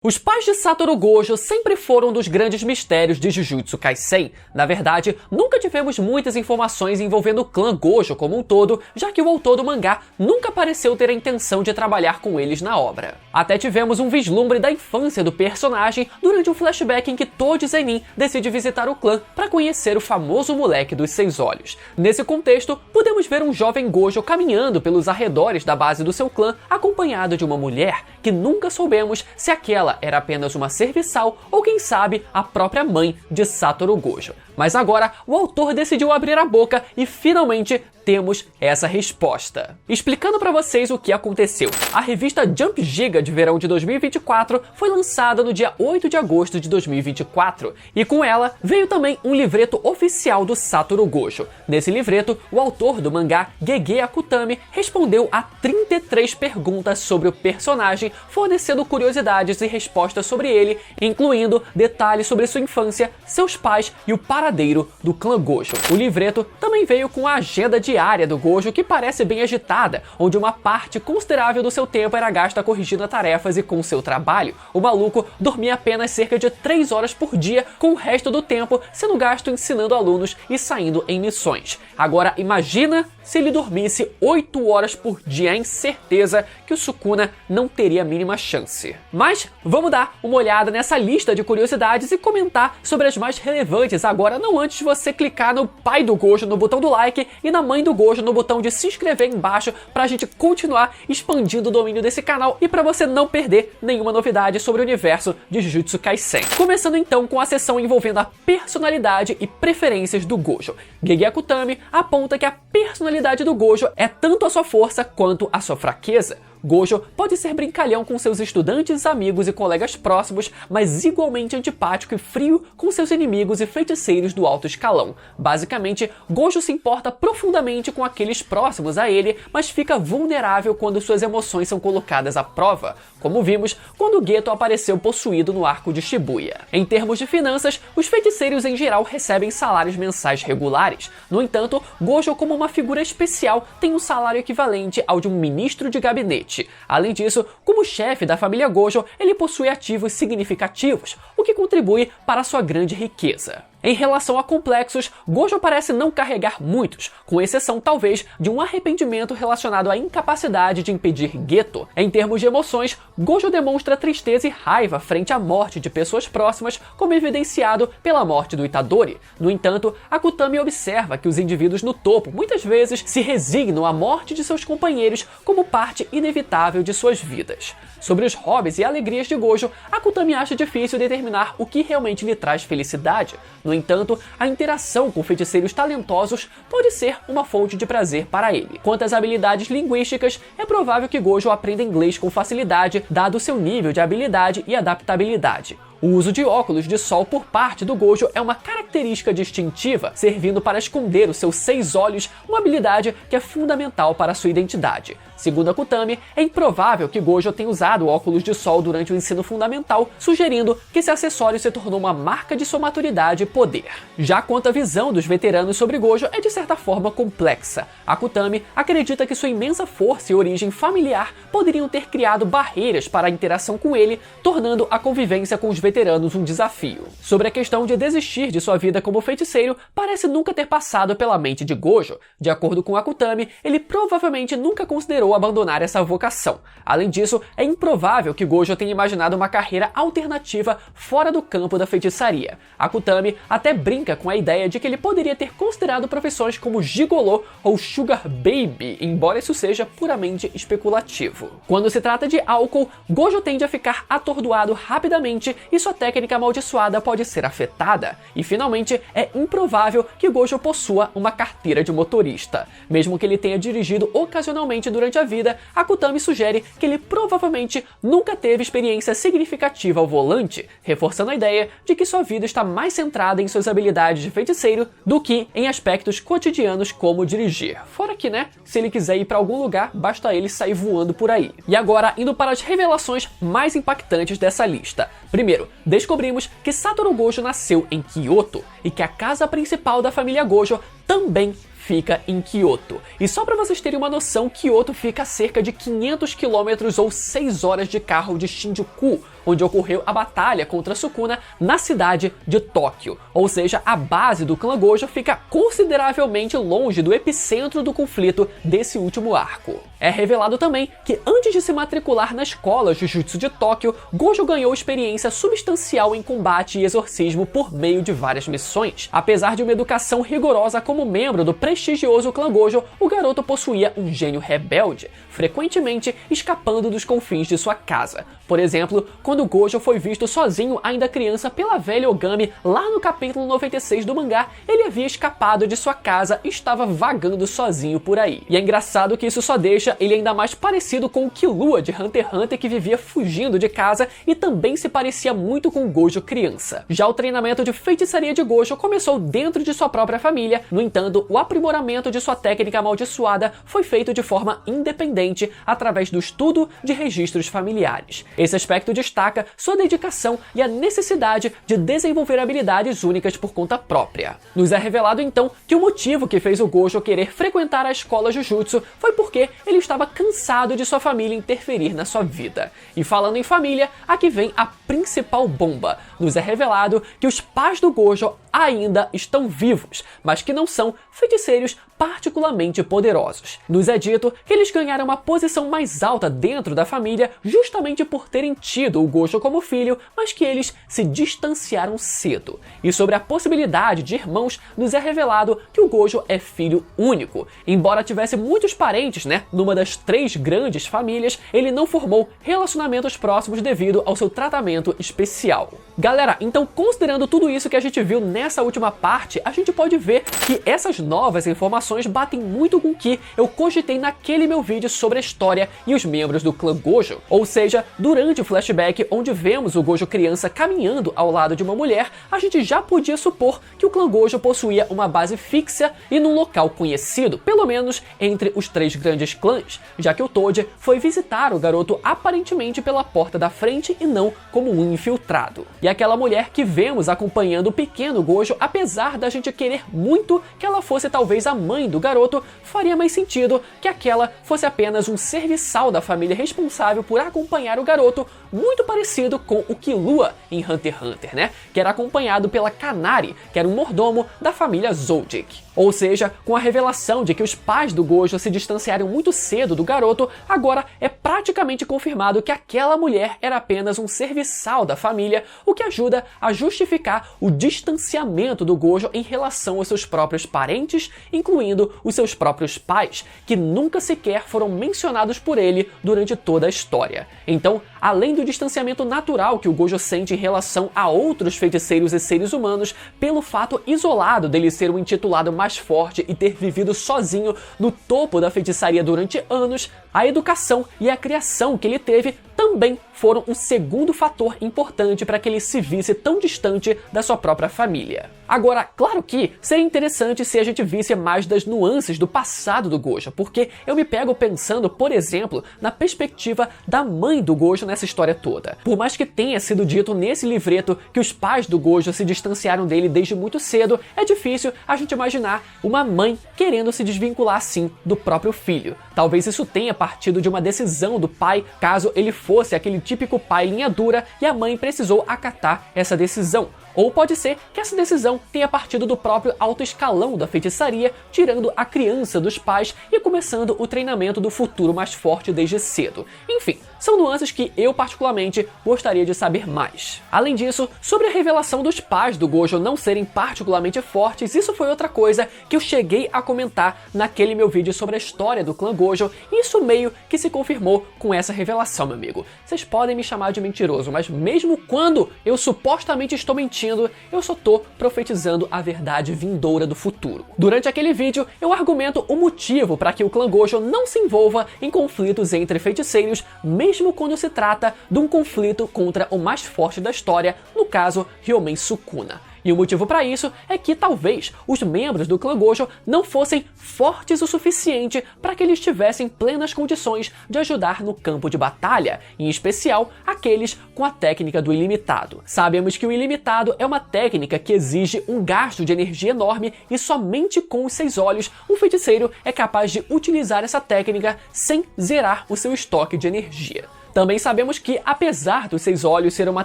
Os pais de Satoru Gojo sempre foram um dos grandes mistérios de Jujutsu Kaisen. Na verdade, nunca tivemos muitas informações envolvendo o clã Gojo como um todo, já que o autor do mangá nunca pareceu ter a intenção de trabalhar com eles na obra. Até tivemos um vislumbre da infância do personagem durante um flashback em que Toji Zenin decide visitar o clã para conhecer o famoso moleque dos 6 olhos. Nesse contexto, podemos ver um jovem Gojo caminhando pelos arredores da base do seu clã, acompanhado de uma mulher que nunca soubemos se aquela era apenas uma serviçal ou, quem sabe, a própria mãe de Satoru Gojo. Mas agora, o autor decidiu abrir a boca e finalmente temos essa resposta. Explicando para vocês o que aconteceu. A revista Jump Giga de verão de 2024 foi lançada no dia 8 de agosto de 2024 e com ela veio também um livreto oficial do Satoru Gojo. Nesse livreto, o autor do mangá, Gege Akutami, respondeu a 33 perguntas sobre o personagem, fornecendo curiosidades e respostas sobre ele, incluindo detalhes sobre sua infância, seus pais e o paradeiro do clã Gojo. O livreto também veio com a agenda diária do Gojo, que parece bem agitada, onde uma parte considerável do seu tempo era gasta corrigindo tarefas e com seu trabalho. O maluco dormia apenas cerca de 3 horas por dia, com o resto do tempo sendo gasto ensinando alunos e saindo em missões. Agora imagina se ele dormisse 8 horas por dia, em certeza que o Sukuna não teria a mínima chance. Mas vamos dar uma olhada nessa lista de curiosidades e comentar sobre as mais relevantes agora, não antes de você clicar no pai do Gojo no botão do like e na mãe do Gojo no botão de se inscrever embaixo pra gente continuar expandindo o domínio desse canal e pra você não perder nenhuma novidade sobre o universo de Jujutsu Kaisen. Começando então com a seção envolvendo a personalidade e preferências do Gojo. Gege Akutami aponta que a personalidade do Gojo é tanto a sua força quanto a sua fraqueza. Gojo pode ser brincalhão com seus estudantes, amigos e colegas próximos, mas igualmente antipático e frio com seus inimigos e feiticeiros do alto escalão. Basicamente, Gojo se importa profundamente com aqueles próximos a ele, mas fica vulnerável quando suas emoções são colocadas à prova, como vimos quando Geto apareceu possuído no arco de Shibuya. Em termos de finanças, os feiticeiros em geral recebem salários mensais regulares. No entanto, Gojo, como uma figura especial, tem um salário equivalente ao de um ministro de gabinete. Além disso, como chefe da família Gojo, ele possui ativos significativos, o que contribui para sua grande riqueza. Em relação a complexos, Gojo parece não carregar muitos, com exceção talvez de um arrependimento relacionado à incapacidade de impedir Geto. Em termos de emoções, Gojo demonstra tristeza e raiva frente à morte de pessoas próximas, como evidenciado pela morte do Itadori. No entanto, Akutami observa que os indivíduos no topo muitas vezes se resignam à morte de seus companheiros como parte inevitável de suas vidas. Sobre os hobbies e alegrias de Gojo, Akutami acha difícil determinar o que realmente lhe traz felicidade. No entanto, a interação com feiticeiros talentosos pode ser uma fonte de prazer para ele. Quanto às habilidades linguísticas, é provável que Gojo aprenda inglês com facilidade, dado seu nível de habilidade e adaptabilidade. O uso de óculos de sol por parte do Gojo é uma característica distintiva, servindo para esconder os seus 6 olhos, uma habilidade que é fundamental para sua identidade. Segundo Akutami, é improvável que Gojo tenha usado óculos de sol durante o ensino fundamental, sugerindo que esse acessório se tornou uma marca de sua maturidade e poder. Já quanto à visão dos veteranos sobre Gojo é de certa forma complexa. Akutami acredita que sua imensa força e origem familiar poderiam ter criado barreiras para a interação com ele, tornando a convivência com os veteranos um desafio. Sobre a questão de desistir de sua vida como feiticeiro, parece nunca ter passado pela mente de Gojo. De acordo com Akutami, ele provavelmente nunca considerou abandonar essa vocação. Além disso, é improvável que Gojo tenha imaginado uma carreira alternativa fora do campo da feitiçaria. Akutami até brinca com a ideia de que ele poderia ter considerado profissões como gigolô ou sugar baby, embora isso seja puramente especulativo. Quando se trata de álcool, Gojo tende a ficar atordoado rapidamente e sua técnica amaldiçoada pode ser afetada. E finalmente, é improvável que Gojo possua uma carteira de motorista. Mesmo que ele tenha dirigido ocasionalmente durante a vida, Akutami sugere que ele provavelmente nunca teve experiência significativa ao volante, reforçando a ideia de que sua vida está mais centrada em suas habilidades de feiticeiro do que em aspectos cotidianos como dirigir. Fora que, né, se ele quiser ir para algum lugar, basta ele sair voando por aí. E agora, indo para as revelações mais impactantes dessa lista. Primeiro, descobrimos que Satoru Gojo nasceu em Kyoto e que a casa principal da família Gojo também fica em Kyoto. E só para vocês terem uma noção, Kyoto fica a cerca de 500 km ou 6 horas de carro de Shinjuku, onde ocorreu a batalha contra Sukuna na cidade de Tóquio. Ou seja, a base do clã Gojo fica consideravelmente longe do epicentro do conflito desse último arco. É revelado também que antes de se matricular na escola Jujutsu de Tóquio, Gojo ganhou experiência substancial em combate e exorcismo por meio de várias missões. Apesar de uma educação rigorosa como membro do prestigioso clã Gojo, o garoto possuía um gênio rebelde, frequentemente escapando dos confins de sua casa. Por exemplo, quando Gojo foi visto sozinho ainda criança pela velha Ogami lá no capítulo 96 do mangá, ele havia escapado de sua casa e estava vagando sozinho por aí. E é engraçado que isso só deixa ele ainda mais parecido com o Killua de Hunter x Hunter, que vivia fugindo de casa e também se parecia muito com Gojo criança. Já o treinamento de feitiçaria de Gojo começou dentro de sua própria família, no entanto, o aprimoramento de sua técnica amaldiçoada foi feito de forma independente através do estudo de registros familiares. Esse aspecto destaca sua dedicação e a necessidade de desenvolver habilidades únicas por conta própria. Nos é revelado então que o motivo que fez o Gojo querer frequentar a escola Jujutsu foi porque ele estava cansado de sua família interferir na sua vida. E falando em família, aqui vem a principal bomba. Nos é revelado que os pais do Gojo ainda estão vivos, mas que não são feiticeiros particularmente poderosos. Nos é dito que eles ganharam uma posição mais alta dentro da família justamente por terem tido o Gojo como filho, mas que eles se distanciaram cedo. E sobre a possibilidade de irmãos, nos é revelado que o Gojo é filho único. Embora tivesse muitos parentes, numa das 3 grandes famílias, ele não formou relacionamentos próximos devido ao seu tratamento especial. Galera, então considerando tudo isso que a gente viu nessa última parte, a gente pode ver que essas novas informações batem muito com o que eu cogitei naquele meu vídeo sobre a história e os membros do clã Gojo. Ou seja, durante o flashback onde vemos o Gojo criança caminhando ao lado de uma mulher, a gente já podia supor que o clã Gojo possuía uma base fixa e num local conhecido, pelo menos entre os 3 grandes clãs, já que o Toji foi visitar o garoto aparentemente pela porta da frente e não como um infiltrado. E aquela mulher que vemos acompanhando o pequeno Gojo, apesar da gente querer muito que ela fosse talvez a mãe do garoto, faria mais sentido que aquela fosse apenas um serviçal da família responsável por acompanhar o garoto, muito parecido com o Killua em Hunter x Hunter, que era acompanhado pela Kanari, que era um mordomo da família Zoldyck. Ou seja, com a revelação de que os pais do Gojo se distanciaram muito cedo do garoto, agora é praticamente confirmado que aquela mulher era apenas um serviçal da família, o que ajuda a justificar o distanciamento do Gojo em relação aos seus próprios parentes, incluindo os seus próprios pais, que nunca sequer foram mencionados por ele durante toda a história. Então, além do distanciamento natural que o Gojo sente em relação a outros feiticeiros e seres humanos, pelo fato isolado dele ser o intitulado mais forte e ter vivido sozinho no topo da feitiçaria durante anos, a educação e a criação que ele teve também foram um segundo fator importante para que ele se visse tão distante da sua própria família. Agora, claro que seria interessante se a gente visse mais das nuances do passado do Gojo, porque eu me pego pensando, por exemplo, na perspectiva da mãe do Gojo nessa história toda. Por mais que tenha sido dito nesse livreto que os pais do Gojo se distanciaram dele desde muito cedo, é difícil a gente imaginar uma mãe querendo se desvincular assim do próprio filho. Talvez isso tenha partido de uma decisão do pai, caso ele fosse aquele típico pai linha dura e a mãe precisou acatar essa decisão. Ou pode ser que essa decisão tenha partido do próprio alto escalão da feitiçaria, tirando a criança dos pais e começando o treinamento do futuro mais forte desde cedo. Enfim, são nuances que eu particularmente gostaria de saber mais. Além disso, sobre a revelação dos pais do Gojo não serem particularmente fortes, isso foi outra coisa que eu cheguei a comentar naquele meu vídeo sobre a história do clã Gojo, e isso meio que se confirmou com essa revelação, meu amigo. Vocês podem me chamar de mentiroso, mas mesmo quando eu supostamente estou mentindo, eu só tô profetizando a verdade vindoura do futuro. Durante aquele vídeo, eu argumento o motivo para que o clã Gojo não se envolva em conflitos entre feiticeiros, mesmo quando se trata de um conflito contra o mais forte da história, no caso, Ryomen Sukuna. E o motivo para isso é que talvez os membros do clã Gojo não fossem fortes o suficiente para que eles tivessem plenas condições de ajudar no campo de batalha, em especial aqueles com a técnica do ilimitado. Sabemos que o ilimitado é uma técnica que exige um gasto de energia enorme e somente com os 6 olhos um feiticeiro é capaz de utilizar essa técnica sem zerar o seu estoque de energia. Também sabemos que, apesar dos 6 olhos ser uma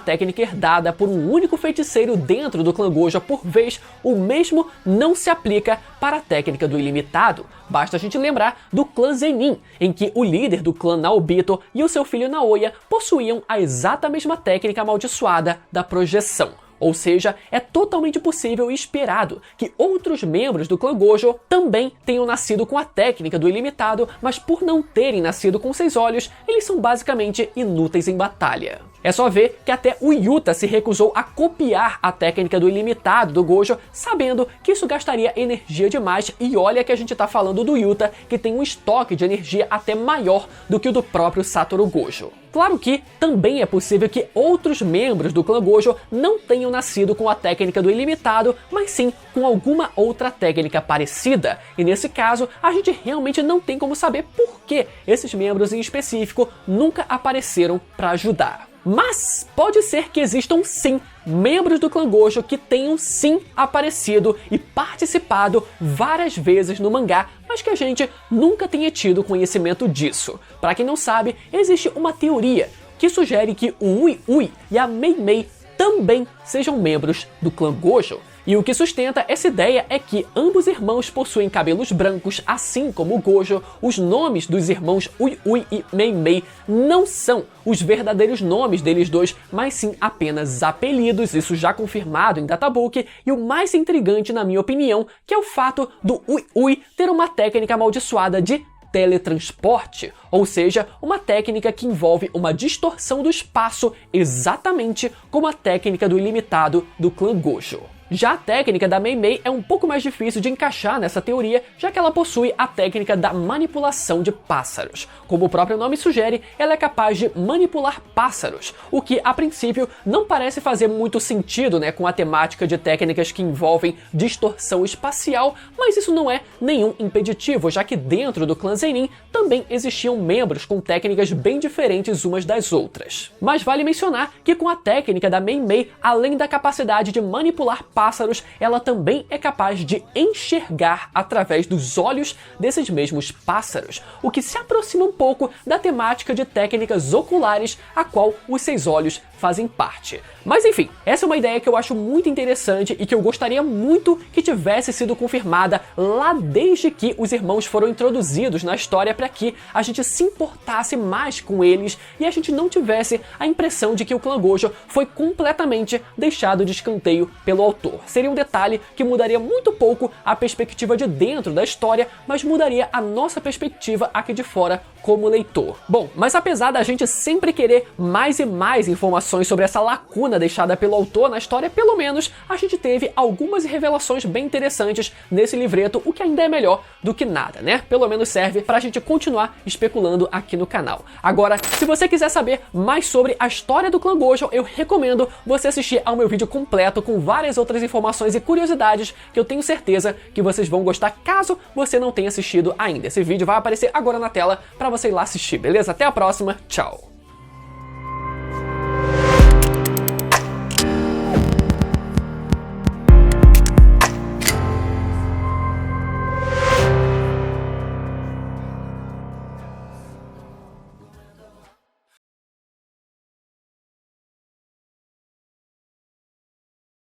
técnica herdada por um único feiticeiro dentro do clã Gojo por vez, o mesmo não se aplica para a técnica do ilimitado. Basta a gente lembrar do clã Zenin, em que o líder do clã Naobito e o seu filho Naoya possuíam a exata mesma técnica amaldiçoada da projeção. Ou seja, é totalmente possível e esperado que outros membros do clã Gojo também tenham nascido com a técnica do ilimitado, mas por não terem nascido com 6 olhos, eles são basicamente inúteis em batalha. É só ver que até o Yuta se recusou a copiar a técnica do ilimitado do Gojo, sabendo que isso gastaria energia demais, e olha que a gente tá falando do Yuta, que tem um estoque de energia até maior do que o do próprio Satoru Gojo. Claro que também é possível que outros membros do clã Gojo não tenham nascido com a técnica do ilimitado, mas sim com alguma outra técnica parecida, e nesse caso a gente realmente não tem como saber por que esses membros em específico nunca apareceram para ajudar. Mas pode ser que existam sim membros do clã Gojo que tenham sim aparecido e participado várias vezes no mangá, mas que a gente nunca tenha tido conhecimento disso. Para quem não sabe, existe uma teoria que sugere que o Ui Ui e a Mei Mei também sejam membros do clã Gojo. E o que sustenta essa ideia é que ambos irmãos possuem cabelos brancos, assim como o Gojo. Os nomes dos irmãos Ui Ui e Mei Mei não são os verdadeiros nomes deles dois, mas sim apenas apelidos, isso já confirmado em Databook. E o mais intrigante, na minha opinião, que é o fato do Ui Ui ter uma técnica amaldiçoada de teletransporte, ou seja, uma técnica que envolve uma distorção do espaço, exatamente como a técnica do ilimitado do clã Gojo. Já a técnica da Mei Mei é um pouco mais difícil de encaixar nessa teoria, já que ela possui a técnica da manipulação de pássaros. Como o próprio nome sugere, ela é capaz de manipular pássaros, o que a princípio não parece fazer muito sentido, com a temática de técnicas que envolvem distorção espacial, mas isso não é nenhum impeditivo, já que dentro do clã Zenin também existiam membros com técnicas bem diferentes umas das outras. Mas vale mencionar que com a técnica da Mei Mei, além da capacidade de manipular pássaros, ela também é capaz de enxergar através dos olhos desses mesmos pássaros, o que se aproxima um pouco da temática de técnicas oculares a qual os 6 olhos fazem parte. Mas enfim, essa é uma ideia que eu acho muito interessante e que eu gostaria muito que tivesse sido confirmada lá desde que os irmãos foram introduzidos na história, para que a gente se importasse mais com eles e a gente não tivesse a impressão de que o clã Gojo foi completamente deixado de escanteio pelo autor. Seria um detalhe que mudaria muito pouco a perspectiva de dentro da história, mas mudaria a nossa perspectiva aqui de fora como leitor. Bom, mas apesar da gente sempre querer mais e mais informações sobre essa lacuna deixada pelo autor na história, pelo menos a gente teve algumas revelações bem interessantes nesse livreto, o que ainda é melhor do que nada, Pelo menos serve pra gente continuar especulando aqui no canal. Agora, se você quiser saber mais sobre a história do clã Gojo, eu recomendo você assistir ao meu vídeo completo com várias outras informações e curiosidades que eu tenho certeza que vocês vão gostar caso você não tenha assistido ainda. Esse vídeo vai aparecer agora na tela pra você ir lá assistir, beleza? Até a próxima, tchau!